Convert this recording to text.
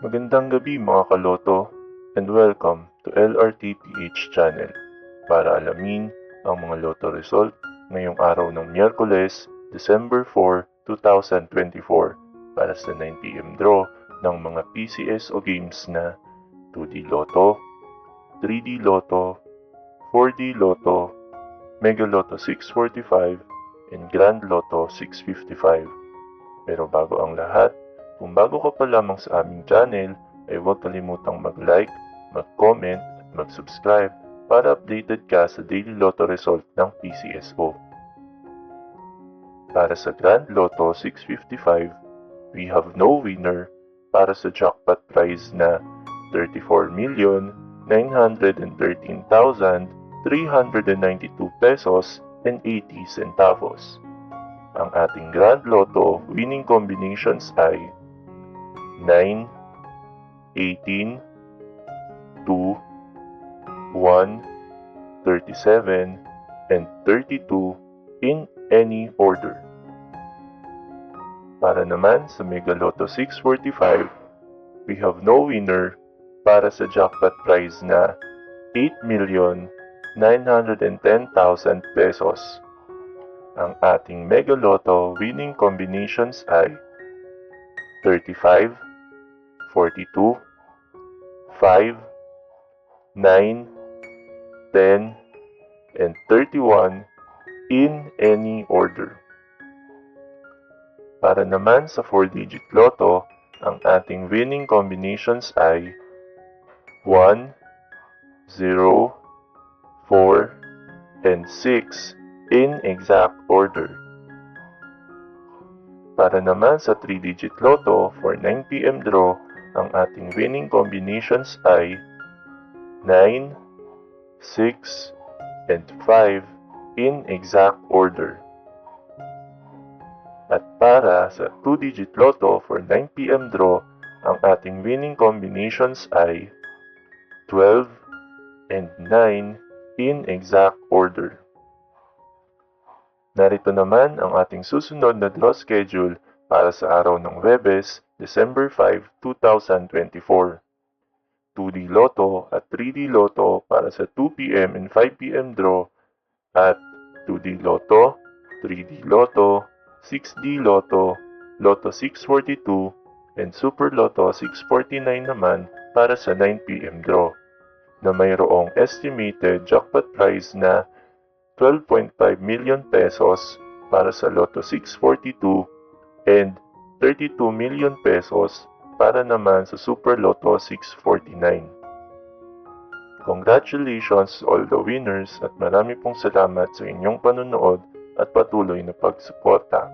Magandang gabi mga kaloto and welcome to LRTPH channel para alamin ang mga loto result ngayong araw ng Miyerkules, December 4, 2024 para sa 9pm draw ng mga PCSO games na 2D Lotto, 3D Lotto, 4D Lotto, Mega Lotto 645 and Grand Lotto 655. Pero bago ang lahat, kung bago ka pa lamang sa aming channel, ay huwag kalimutang mag-like, mag-comment at mag-subscribe para updated ka sa daily lotto result ng PCSO. Para sa Grand Lotto 655, we have no winner para sa jackpot prize na 34,913,392 pesos and 80 centavos. Ang ating Grand Lotto winning combinations ay 9, 18, 2, 1, 37, and 32 in any order. Para naman sa Mega Lotto 645, we have no winner para sa jackpot prize na 8,910,000 pesos. Ang ating Mega Lotto winning combinations ay 35, 42, 5, 9, 10, and 31 in any order. Para naman sa 4-digit Lotto, ang ating winning combinations ay 1, 0, 4, and 6 in exact order. Para naman sa 3-digit Lotto for 9pm draw, ang ating winning combinations ay 9, 6, and 5 in exact order. At para sa 2-digit Lotto for 9pm draw, ang ating winning combinations ay 12 and 9 in exact order. Narito naman ang ating susunod na draw schedule para sa araw ng Huwebes, December 5, 2024. 2D Lotto at 3D Lotto para sa 2pm and 5pm draw at 2D Lotto, 3D Lotto, 6D Lotto, Lotto 642, and Super Lotto 649 naman para sa 9pm draw na mayroong estimated jackpot prize na 12.5 million pesos para sa Lotto 642 and 32 million pesos para naman sa Super Lotto 649. Congratulations to all the winners at marami pong salamat sa inyong panonood at patuloy na pagsuporta.